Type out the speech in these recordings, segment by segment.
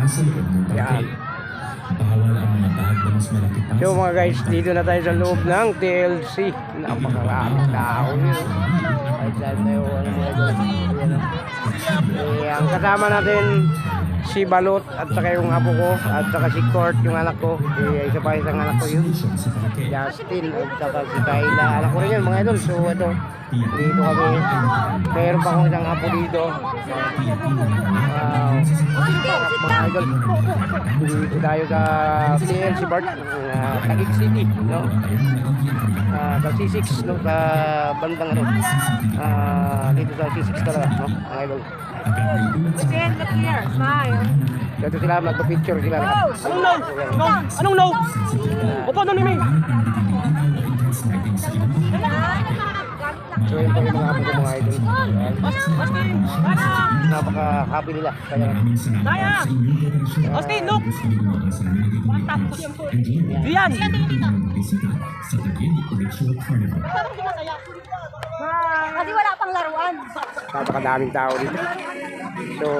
sa loob ng parke. Bawal ang mga bag na mas malaki pa. So mga guys, dito na tayo sa loob ng TLC. Napakaraming tao yun. Kahit saan tayo, ang kasama natin si Balot at saka yung apo ko at saka si Court yung anak ko. Isa pa isang anak ko yun, Justin, at saka si Kayla, anak ko rin yun mga idol. So ito, dito kami, mayroon pa akong isang apo dito. Mga idol, dito tayo sa TLC Park, Taguig City, no? Sa C6, no? Sa bandang ano, dito sa C6 talaga, no? Mga idol. Again, look here. Smile. Dito sila, magpa-picture sila. Anong no? No? Anong no? Opo, no, Mimi. So yun po yung mga apo ko mga idol. Napaka-happy nila. Kaya Daya! Austin, look! Diyan! Kasi wala pang laruan. napakadaming tao dito. So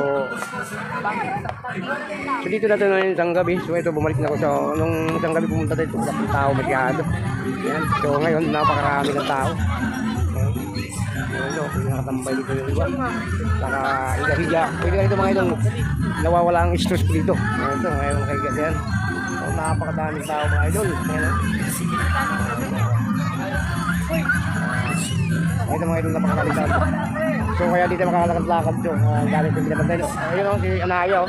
dito na ito na yung isang gabi. So ito, bumalik na ako sa nung isang gabi pumunta tayo. Wala pang tao masyado. Yan. So ngayon napakarami ng tao. Ano, nakatambay dito yung iba. Saka higa-higa. Pwede ka dito mga idol. Nawawala ang stress ko dito. Ito, ngayon nakahiga yan. So napakadaming tao mga idol. Ito mga idol, napakadaming tao. So kaya dito makakalakad-lakad dito. Galing din naman tayo. Ayun o, si Anaya o.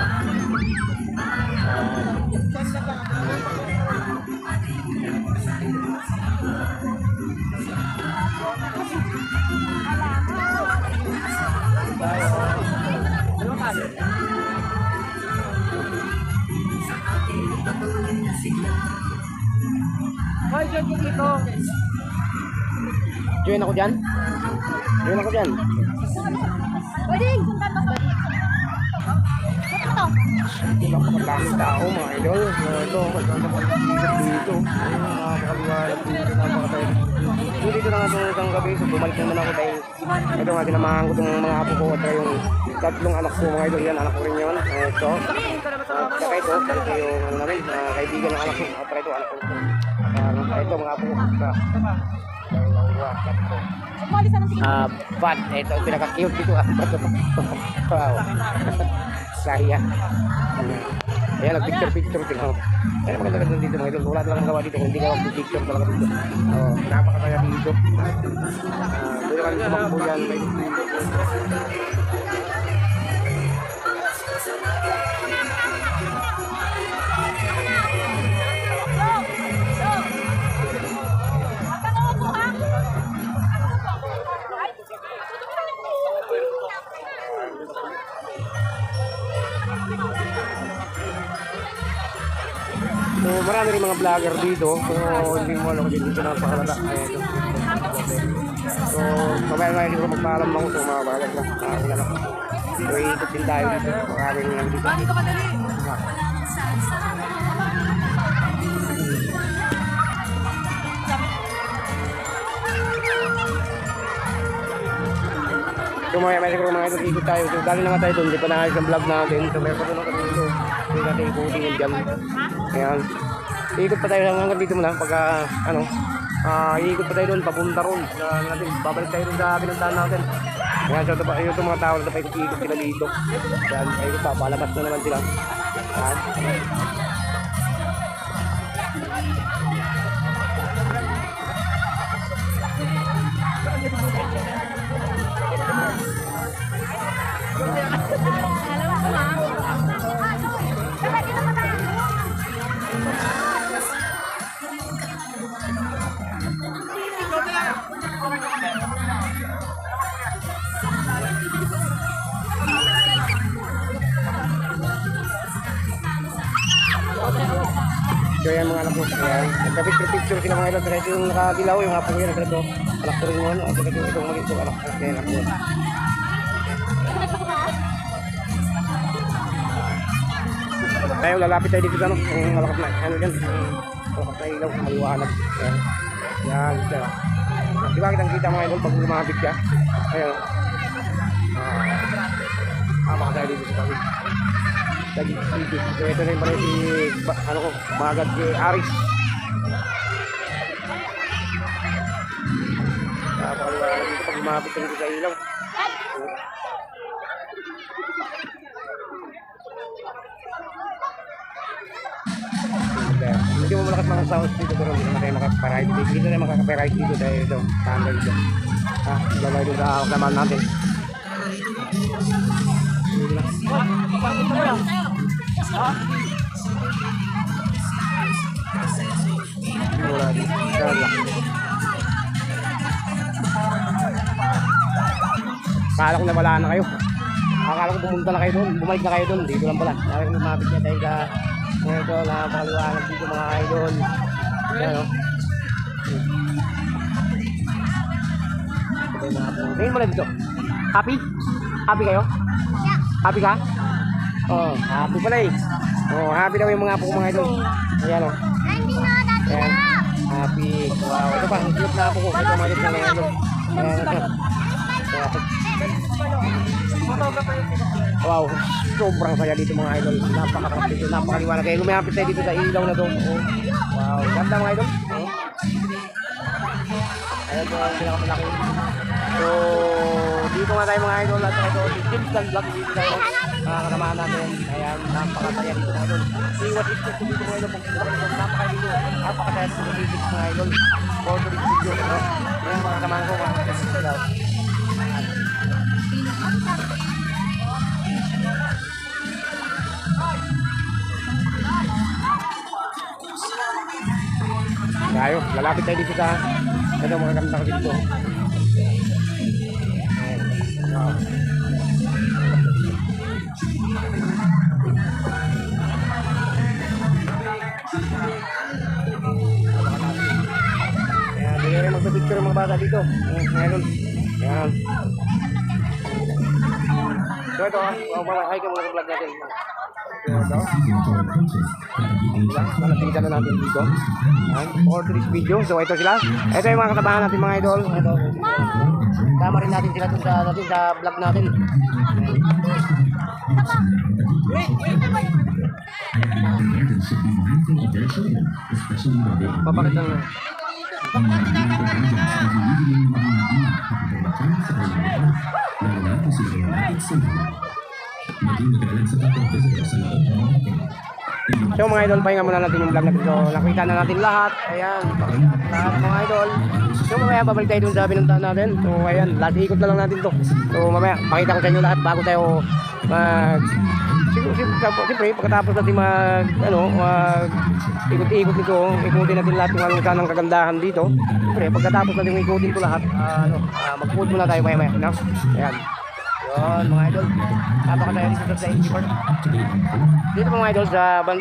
Hoy, join ko dito. Join ako dyan. Join ako dyan. Pwede, sundan mo. Ito. Napakadaming tao mga idol. Ito, napakadaming dito. Napakaliwanag dito. Napakadaming. So dito na nga itong isang gabi. So bumalik naman ako dahil ito nga sinamahan ko itong mga apo ko at yung tatlong anak ko mga idol. Yan, anak ko rin yun. Ito. At saka ito yung ano namin, kaibigan ng anak ko. At ito, anak ko. Ito mga apo ko. Umalis na ng tingin. But ito ang pinaka-cute dito. Wow. Saya. Ayan, nag-picture sila. Ayan, maganda dito mga idol. Wala talagang gawa dito kung hindi ka mag-picture talaga dito. Napakasaya dito. Doon naman tumakbo yan. So marami rin mga vlogger dito. So hindi mo alam kung dito na pakalala. Ayan ito. So mamaya nga hindi ko magpaalam ako sa mga vlogger na. Nakakilala ko. So iikot din tayo dito. Maraming lang dito. So may siguro mga ito ikot tayo. So dali na nga tayo doon. Hindi pa nakayos ang vlog natin. So may patuloy kami dito. Hindi natin ikutin yung dyan. Ayan. Iikot pa tayo hanggang dito muna. Pagka ano, iikot pa tayo doon. Papunta ron. Natin, babalik tayo doon sa pinuntahan natin. Ayan. So ito mga tao na paikot-ikot sila dito. Ayan. Ikot pa. Palabas na naman sila. Ayan. So yan mga anak ko. Ayan. Nagka-picture sila mga ilan. Kasi yung nakadilaw, yung apo yun. Ito, anak ko rin yun. At ito itong mali ito, anak ko. Kaya anak ko. Tayo, lalapit tayo dito sa ano. Yung malakas na, ano dyan. Malakas na ilaw, maliwanag. Ayan. Yan, ito. Di ba kitang kita mga idol pag lumapit ka? Ayan. Baka tayo dito sa kami. Taguig City. So ito rin pala si, ano ko, Magad si Aris. Napakaliwanag dito pag lumapit ka dito sa ilaw. Medyo malakas mga sounds dito pero hindi naman tayo makakaparide dito. Dito tayo makakaparide dito dahil ito, tanda dito. Gawin dito sa kaman natin. Wala dito. Akala ko na wala na kayo. Akala ko pumunta na kayo doon. Bumalik na kayo doon. Dito lang pala. Akala ko lumapit niya tayo sa ito. Napakaliwanag dito mga idol. Ayan o. Tingin mo lang dito. Happy? Happy kayo? Happy ka? Oo. Happy pala eh. Oo. Happy daw yung mga apo ko mga idol. Ayan o. Ayan. Happy. Wow. Ito pa. Ang cute na apo ko. Ito mga idol na mga idol. Ayan. Wow, sobrang saya dito mga idol. Napakakasya dito, napakaliwanag. Kaya lumapit tayo dito sa ilaw na to. Oh. Wow, ganda mga idol. Oh. Ayan po ang pinakamalaki. So, dito nga tayo mga idol. At ito, si James Land Vlog dito tayo. Kasamahan natin. Ayan, napakasaya dito mga idol. See what is this dito mga idol. Napakasaya dito. Napakasaya dito mga idol. For this video. Ayan mga kasamahan ko mga idol. Tayo, lalapit tayo dito sa ito mga ganda ko dito. Wow. Ayan, hindi rin magpapicture ng mga bata dito. Ayan. Ayan. So ito, hi ka mga vlog natin. So ito. Nalapitan na natin dito. For this video. So ito sila. Ito yung mga katabahan natin mga idol. Ito. Tama rin natin sila sa vlog natin. Papakita na. So mga idol, pahinga muna natin yung vlog natin. So nakita na natin lahat. Ayan, lahat mga idol. So mamaya babalik tayo dun sa pinuntahan natin. So ayan, last ikot na lang natin to. So mamaya, pakita ko sa inyo lahat bago tayo siyempre pagkatapos natin ikot-ikot nito, ikutin natin lahat yung anong sanang kagandahan dito. Siyempre pagkatapos natin ikutin ito lahat, mag-food muna tayo maya-maya, no? Ayan. Yun mga idol, napakasaya dito sa NG Park. Dito mga idol,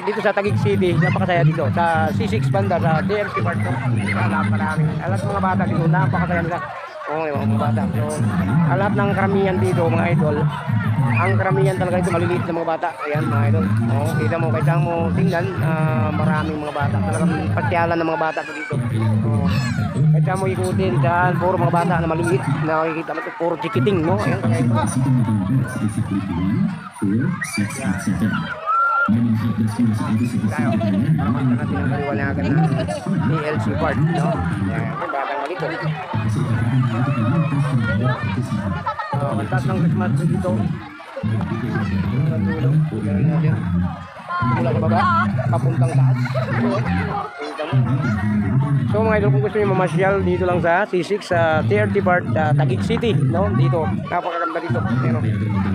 dito sa Taguig City, napakasaya dito. Sa C6 banda, sa DMC Park. Napakaraming, alat mga bata dito, napakasaya nila. Oo, yung mga bata. So, lahat ng karamihan dito mga idol, ang karamihan talaga dito maliliit na mga bata. Ayan mga idol. Oo, kita mo, kaysa mo tingnan, maraming mga bata. Talagang pasyalan ng mga bata dito. Oo. Kaya mo ikutin dyan, puro mga bata na maliit, nakikita mo ito, puro chikiting, no? Ayan, kaya ito. Tayo, naman natin ang kaliwanagan na DLC part, no? Ayan, may batang malito. Kantas ng Christmas dito. Mula sa baba, papuntang taas. So mga idol, kung gusto nyo mamasyal dito lang sa C6 sa TRT Park, Taguig City, no? Dito, napakaganda dito.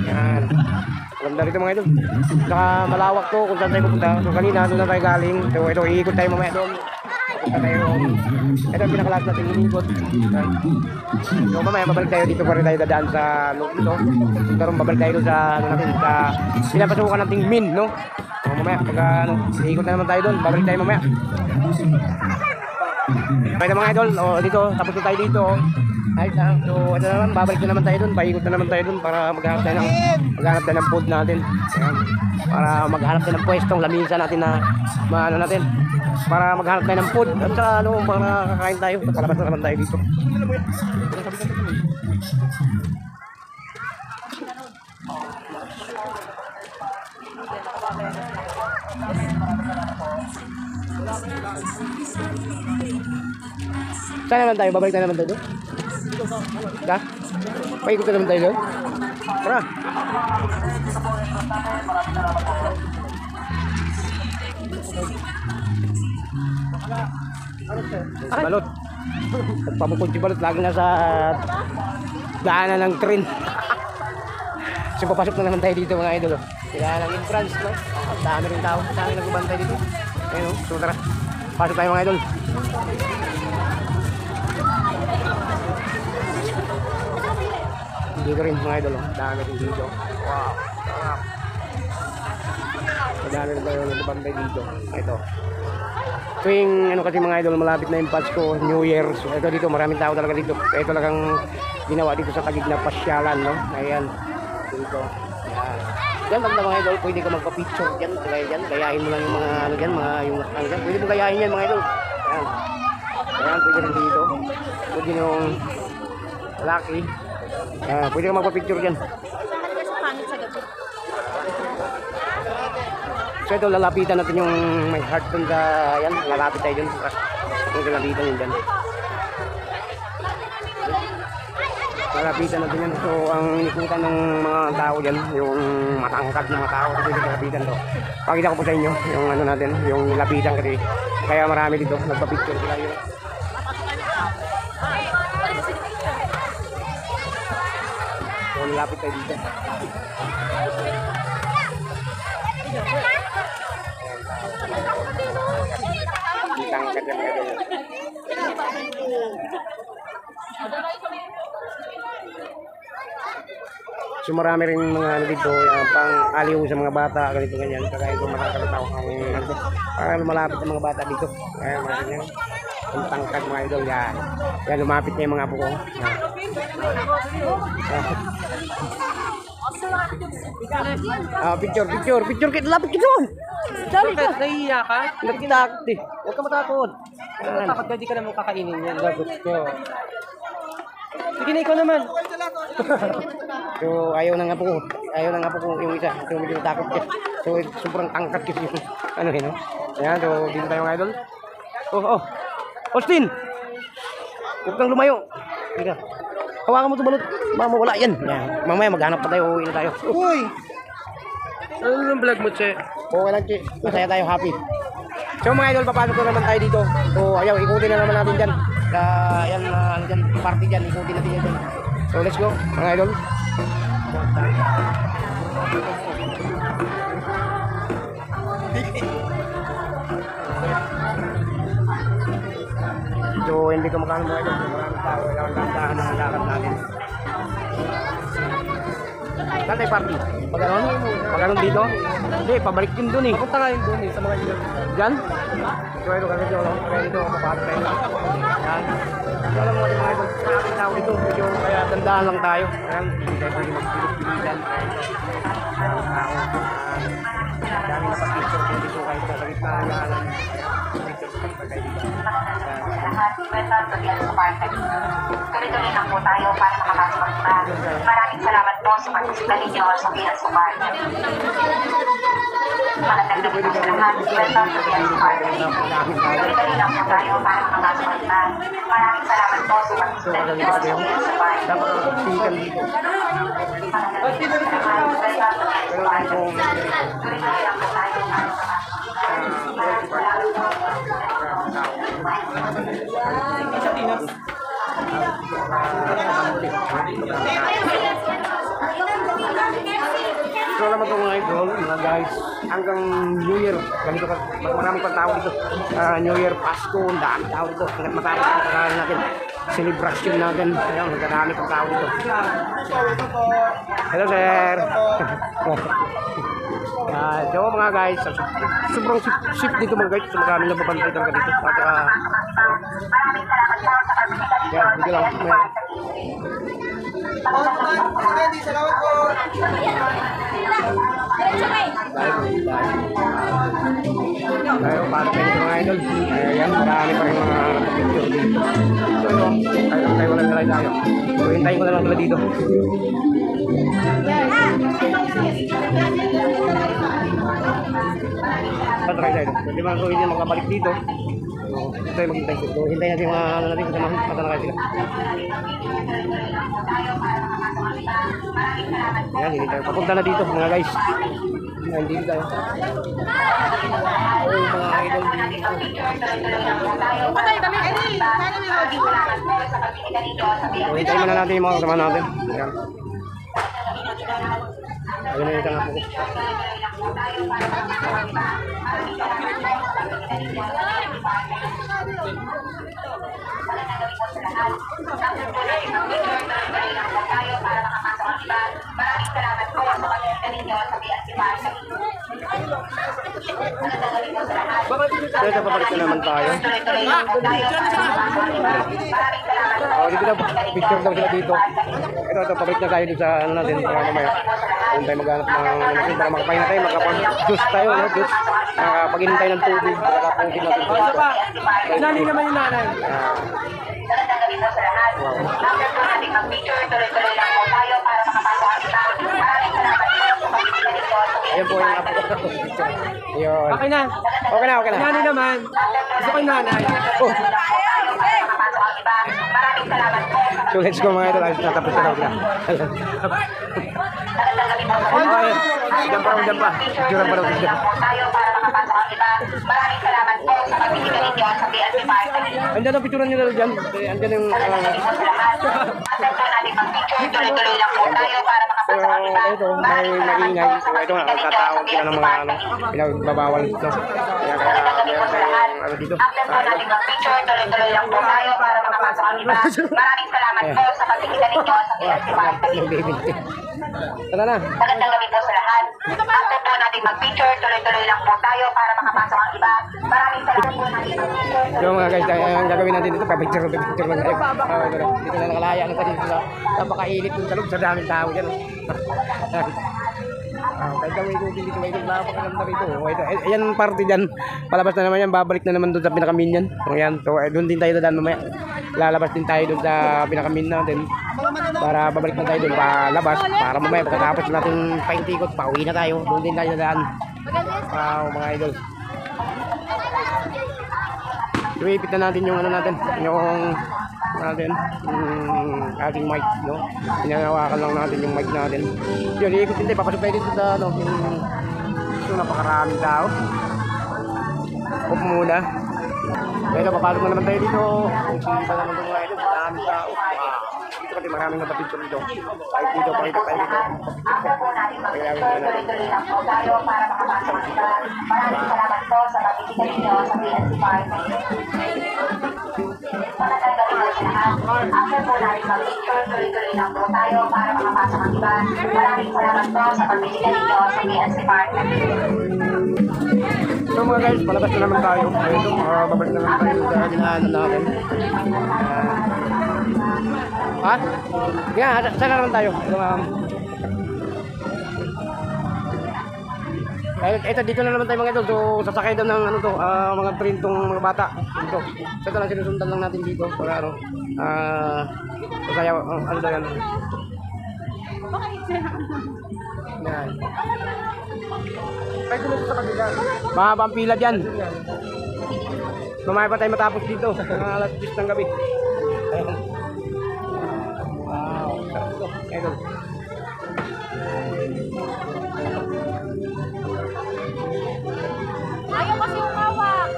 Yan. Ganda dito mga idol. Saka malawak to kung saan tayo pupunta. So kanina doon na tayo galing. So ito, iikot tayo mamaya doon. Pupunta tayo. Ito ang pinakalas natin iikot. So mamaya babalik tayo dito pa rin tayo dadaan sa loob dito. Pero babalik tayo doon sa natin, sa pinapasukan nating min, no? So mamaya pag iikot na naman tayo doon, babalik tayo mamaya. Kaya mga idol, dito, tapos na tayo dito. Ayos na. So ito na naman, babalik na naman tayo doon, paikot na naman tayo doon para maghanap tayo ng food natin. Ayan. Para maghanap tayo ng pwestong lamisa natin na maano natin. Para maghanap tayo ng food at saka para kakain tayo. Palabas na naman tayo dito. Saan naman tayo? Babalik na naman tayo doon? Ha? Paikot na naman tayo doon? Tara. Balot. Pagpapukod si Balot, lagi nasa daanan ng train. So papasok na naman tayo dito mga idol. Kaya lang entrance, no? Ang dami rin tao. Ang dami nagbabantay dito. Ayun, so tara. Pasok tayo mga idol. Dito rin mga idol. Ang dami rin dito. Wow. Sarap. Ang dami rin tayo nagbabantay dito. Ito. Tuwing ano kasi mga idol, malapit na yung Pasko, New Year. So ito dito, maraming tao talaga dito. Ito talagang ginawa dito sa Taguig na pasyalan, no? Ayan. Dito. Ayan. Diyan banda mga idol, pwede ka magpa-picture diyan, kaya diyan, gayahin mo lang yung mga ano diyan, mga yung ano diyan. Pwede mo gayahin yan mga idol. Ayan. Ayan, pwede rin dito. Pwede yung laki. Pwede ka magpa-picture diyan. So ito, lalapitan natin yung may heart dun sa, yan, lalapit tayo dun. Yung lalapitan yun dyan. Lalapitan natin yan. So ang inikutan ng mga tao dyan, yung matangkad ng mga tao, ito yung lalapitan to. Pakita ko po sa inyo, yung ano natin, yung lapitan kasi. Kaya marami dito, nagpa-picture sila yun. So lalapit tayo dito. Tangkad yan mga idol. So marami rin mga ano dito, pang aliw sa mga bata, ganito ganyan. Kaya ito makakalataw ang ano, para lumalapit ang mga bata dito. Kaya marami yan. Ang tangkad mga idol yan. Kaya lumapit na yung mga apo ko. Picture kita, lapit kita doon. Dali ka. Nahihiya ka? Nagtakot eh. Huwag ka matakot. Takot ka, di ka naman kakainin yan. Lagot ko. Sige na, ikaw naman. So ayaw na nga po yung isa. So medyo natakot siya. So sobrang tangkat kasi yung ano yun. Ayan, so dito tayo mga idol. Oh. Austin! Huwag kang lumayo. Sige. Hawakan mo ito balot. Mawala yan. Yan. Mamaya maghanap pa tayo. Uwi na tayo. Uy! Ano yung vlog mo, Che? Okay lang, Chi. Masaya tayo, happy. So mga idol, papasok na naman tayo dito. So ayaw, ikutin na naman natin dyan. Yan, ano dyan, party dyan. Ikutin natin dyan. So let's go, mga idol. So hindi ko makano mga idol. Maraming tao. Kailangan landahan ng lakad natin. Saan tayo party? Pag ano dito? Hindi, pabalik din dun eh. Papunta nga yun doon sa mga ilog. Diyan? So ito kasi dito, kaya dito kapapasok tayo. Yan. So alam mo mga idol, maraming tao dito. Medyo kaya dandahan lang tayo. Ayan, hindi tayo pwede magpilit-pilitan. Maraming tao. Dami na pag-picture dito kahit sa gitna niya. Picture sa pagkakay dito. Tuloy-tuloy lang po tayo para makapasok na. Maraming salamat po sa pagsisimula ninyo sa Pinas Subar. Magandang gabi po sa lahat. Welcome to Pinas Subar. Tuloy-tuloy lang po tayo para makapasok na. Maraming salamat po sa pagsisimula ninyo sa Pinas Subar. Dapat magpikan dito. Magandang gabi po sa lahat. Welcome to Pinas Subar. Tuloy-tuloy lang po tayo para makapasok na. So alam mo ito mga idol, mga guys, hanggang New Year, ganito ka, maraming pang tao dito. New Year, Pasko, dami tao dito. Hanggat matapos ang kakaroon natin, celebration natin. Ayan, magkadami pang tao dito. Hello sir. So mga guys, sobrang sip dito mga guys. Maraming nababantay talaga dito. At yan, dito lang. Tayo, para tayo dito mga idol. Ayan, marami pa rin mga picture dito. So yun, tayo wala nalay tayo. So hintayin ko na lang pala dito. Patrakay tayo. Hindi man hindi makabalik dito. So, ito tayo maghintay. So, hintayin natin yung mga ano natin kasama. Patrakay sila. Ayan, hindi tayo. Papunta na dito mga guys. Ayan, hindi tayo. Oh, mga idol dito. Patay kami. Eddie, sana may lodi. So, hintayin muna natin yung mga kasama natin. Ayan. Ayun na yung isang apo ko. So, ito papalik na naman tayo. Oh, dito na, picture daw sila dito. Ito, pabalik na tayo dito sa ano natin, para mamaya. Doon tayo maghanap ng natin para makapain na tayo, makapag-juice tayo, no? Juice. Makapag-inom tayo ng tubig, makapag-inom natin O, isa pa. Nani naman yung nanay. Ayan po yung apo ko. Yun. Okay na. Okay na, okay na. Nani naman. Gusto ko yung nanay. Oh. So let's go mga ito, natapos na daw sila. Okay, dyan pa, dyan pa. Diyan pa daw sila. Andyan ang picturean nila dyan. Andyan yung... So, ito, may maingay. So, ito nga, tatawag sila ng mga ano, pinagbabawal dito. Kaya meron tayong ano dito. Maraming salamat po sa pagkikita ninyo sa PSC. Tara na. Magandang gabi po sa lahat. After po natin mag-picture, tuloy-tuloy lang po tayo para makapasok ang iba. Maraming salamat po natin mag-picture. Yung mga guys, ang gagawin natin dito, picture lang tayo. Dito na nakalaya na tayo dito. Napakainit yung talog sa daming tao dyan. Kahit kami dito may napakaganda rito. Ayan party dyan. Palabas na naman yan, babalik na naman doon sa pinakamin yan. Ayan, so doon din tayo dadaan mamaya. Lalabas din tayo doon sa pinakamin natin. Para babalik na tayo doon palabas. Para mamaya pagkatapos natin paintikot, pauwi na tayo. Doon din tayo dadaan. Wow, mga idol. Iipit na natin yung ano natin, yung ating mic, no? Hinahawakan lang natin yung mic natin. Yun, iikot din tayo, papasok tayo dito sa ano, yung napakaraming tao. Off muna. Pero papasok na naman tayo dito. Kung sino naman itong mga ito, maraming tao. Dito kasi maraming napatid ko dito. Kahit dito, pakita tayo dito. Tuloy-tuloy lang po tayo para makapasok ang iba. Maraming salamat po sa pagkikita ninyo sa PSC Party. Magandang gabi po sa lahat. After po natin mag-picture, tuloy-tuloy lang po tayo para makapasok ang iba. Maraming salamat po sa pagkikita ninyo sa PSC Party. So mga guys, palabas na naman tayo. Ito, babalik na naman tayo sa ginaanan natin. At, yeah, saan naman tayo? Ito, dito na naman tayo mga ito. So, sasakay daw ng ano to, mga train tong mga bata. Dito. So, ito lang, sinusundan lang natin dito. Para ano, sasayaw, ano daw yan? Yan. Ay, tulog sa kabila. Mahaba ang pila dyan. Mamaya pa tayo matapos dito. Alas 10 ng gabi. Ayan. Wow. Sarap ito. Ito. Ayaw kasi yung kawak.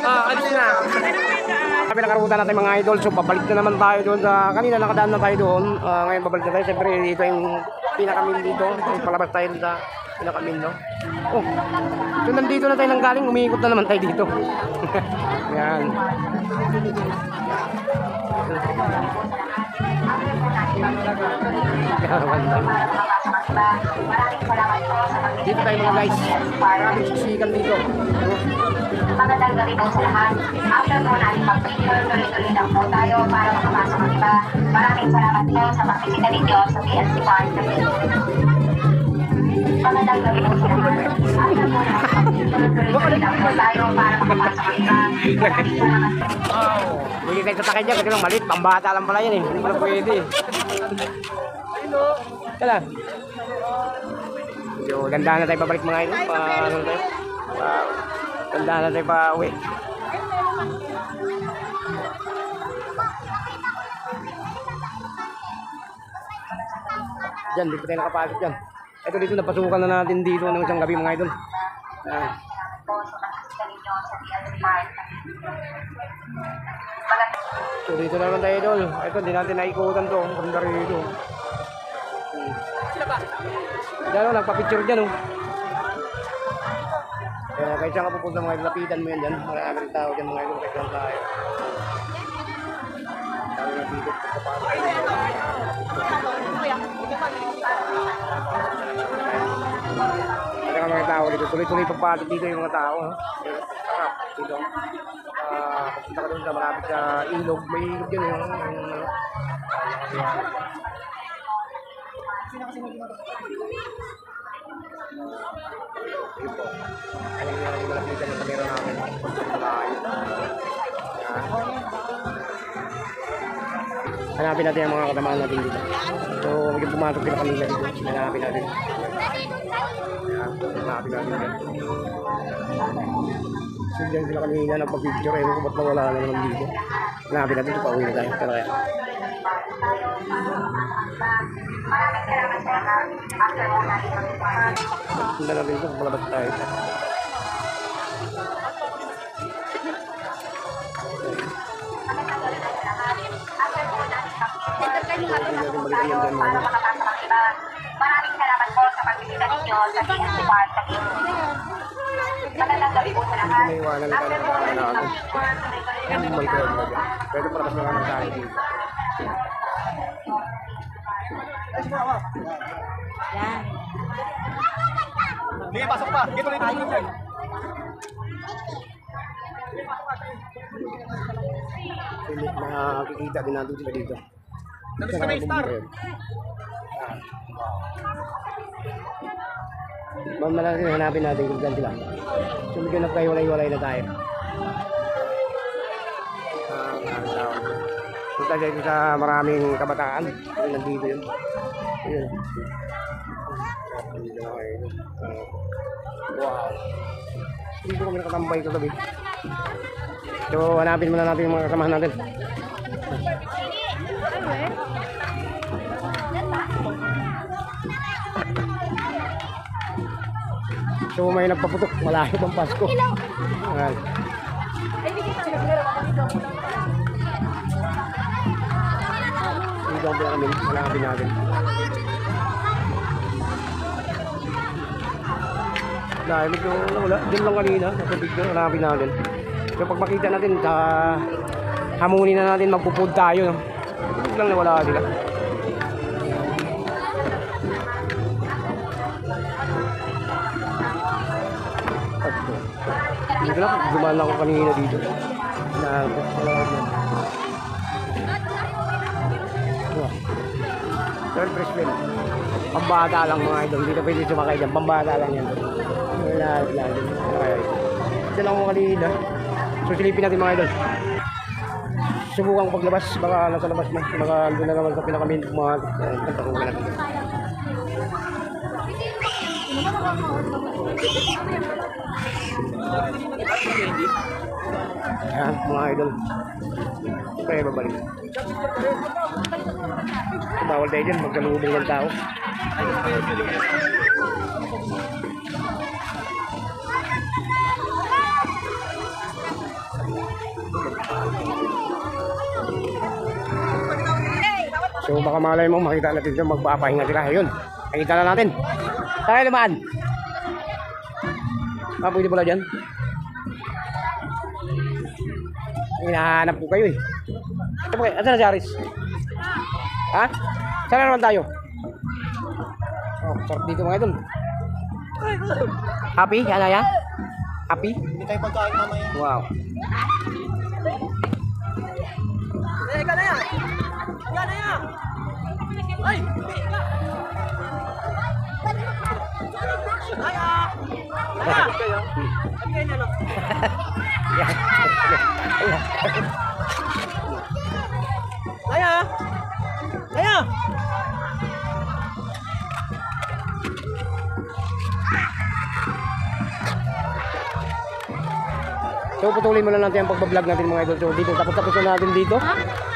Alis na. Sabi nakarutan natin mga idol. So pabalik na naman tayo doon sa kanina nakadaan na tayo doon. Ngayon babalik na tayo. Siyempre dito yung pinakamin dito. Palabas tayo sa pinakamin, no? Oh. So nandito na tayo nang galing. Umiikot na naman tayo dito. Yan. Dito tayo mga guys. Maraming sisikan dito. Magandang gabi po sa lahat. After po natin mag-picture, tuloy-tuloy lang po tayo para makapasok ang iba. Maraming salamat po sa pagkikita ninyo sa PSC Party. Magandang gabi po sa lahat. Alam mo na, tuloy lang po tayo para makapasok ang Hindi tayo sasakay dyan kasi lang malit. Pambata lang pala yan eh. Hindi pala pwede. Kala. So, ganda na tayo pabalik mga idol. Ano tayo? Ganda na tayo pa uwi. Diyan, dito tayo nakapasok dyan. Ito dito, napasukan na natin dito ng isang gabi mga idol. So dito naman tayo idol. Ito, hindi natin naikutan to. Ang ganda rito. Diyan o, nagpa-picture dyan o. Kaya kahit saan ka pupunta mga idol, lapitan mo yan dyan. Maraming tao dyan mga idol. Kahit saan tayo. Tao na dito. Ito nga mga tao dito. Tuloy-tuloy pagpatok dito yung mga tao. Sarap dito. Pagpunta ka doon sa malapit sa ilog. May ilog yun yung yun po. Alam niyo yung malapitan yung kamera namin. Hanapin natin ang mga katamaan natin dito. So, medyo pumatok sila kanila dito. Hanapin natin. Hanapin natin dito. So, dyan sila kanina nagpa-picture. Ewan ko ba't nawala na naman dito. Hanapin natin ito. Pauwi na tayo. Pero kaya. Sundan natin ito. Palabas tayo. Maraming salamat po sa pagbibigay ninyo sa PNC Park sa magandang gabi po sa lahat. Iwanan na tayo ng mga natin. May crowd na dyan. Pwede palabas na naman tayo dito. Sige, pasok pa. Dito rin tayo. Makikita din natin sila dito. Nandun sa may star. Ma'am na natin, hanapin natin kung saan sila. So medyo nagkahiwalay-walay na tayo. Punta dito sa maraming kabataan. Nandito yun. Ayun. Wow. Dito kami nakatambay kagabi. So hanapin muna natin yung mga kasamahan natin. So may nagpaputok, malayo pang Pasko. Ayan. Dito ang pinakamin, hanapin natin. Dahil medyo wala, din lang kanina, nasa video, hanapin natin. So pag makita natin, hamunin na natin, magpupod tayo. No? Lang na wala sila. Dito lang, dumaan lang ako kanina dito. Third freshman. Pambata lang mga idol. Dito pwede sumakay dyan. Pambata lang yan. Dito lang ako kanina. So silipin natin mga idol. Subukang paglabas. Baka nasa labas na. Baka doon na naman sa pinakamin. Mga kantakunan natin. Ayan, mga idol. Kaya babalik. Bawal tayo dyan, magkalubong ng tao. So baka malay mo, makita natin dyan, magpapahinga sila. Ayun, nakita na natin. Tayo naman. Pwede pala dyan. Hinahanap po kayo eh. Asan na si Aris? Ha? Saan na naman tayo? Oh, sarap dito mga idol. Happy? Anaya? Happy? Hindi tayo pagkain mamaya. Wow. Ika na yan! Ika na yan! Ay! Laya! Laya! So patuloy muna natin ang pagbablog natin mga idol. So dito, tapos na natin dito.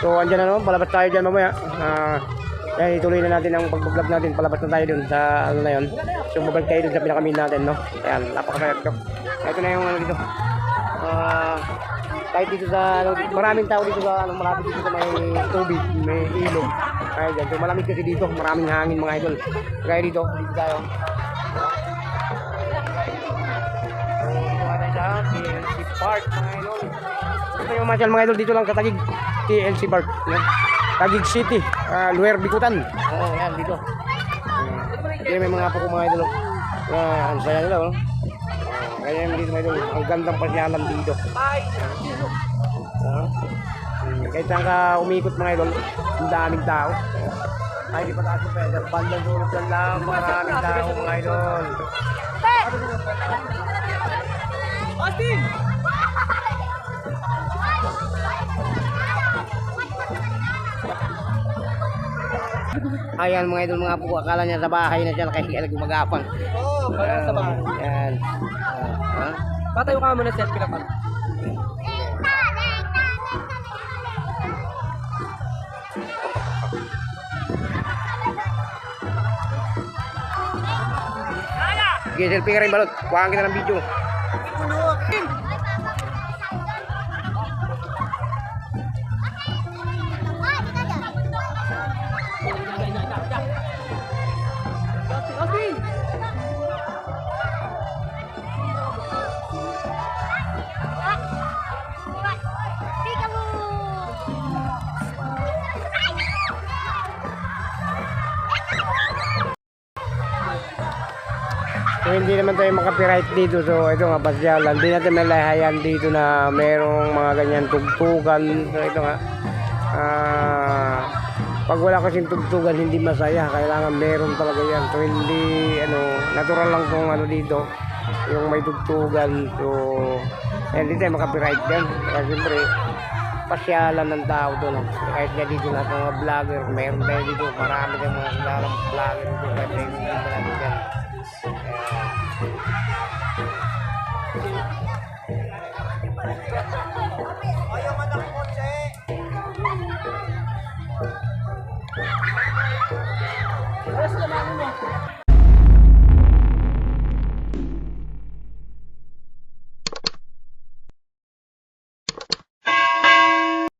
So andyan na naman, palabas tayo dyan mamaya. Yan, ituloy na natin ang pagbablog natin. Palabas na tayo dun sa ano na yun. So babalik tayo dun sa pinakamin natin, no? Ayan, napakasayat ko. Ito na yung ano dito. Kahit dito sa, ano, maraming tao dito sa, ano, malapit dito sa may tubig, may ilog. Kaya dyan, so malamig kasi dito, maraming hangin mga idol. Kaya dito tayo. TLC Park mga idol. Ito yung masyal mga idol dito lang sa Taguig TLC Park, yan. Taguig City, Luer Bikutan. Yan dito. Kaya may mga puko mga idol. Ang saya nila, no? Kaya yung dito mga idol, ang gandang pasyalan dito. Kahit saan ka umikot mga idol, ang daming tao. Ay, di pa taas ko pwede. Bandang durot lang, maraming tao mga idol. Austin! Ayan mga idol, mga po, akala niya sa bahay na siya nakahiga gumagapang. Oo, parang sa bahay. Yan. Ha? Patayo ka muna selfie na pa. Sige, selfie ka rin balot. Kuhaan kita ng video. Austin! So hindi naman tayo makapiright dito. So ito nga pasyalan. Hindi natin malahayan dito na merong mga ganyan tugtugan. So ito nga. Pag wala kasing tugtugan hindi masaya. Kailangan meron talaga yan. So hindi ano, natural lang tong ano dito. Yung may tugtugan. So hindi tayo makapiright yan. Kasi siyempre pasyalan ng tao doon. Kahit nga dito lahat ng mga vlogger. Meron tayo dito. Marami tayong mga silalang vlogger dito. Kahit tayo hindi pa natin yan. Wala sila mami mo.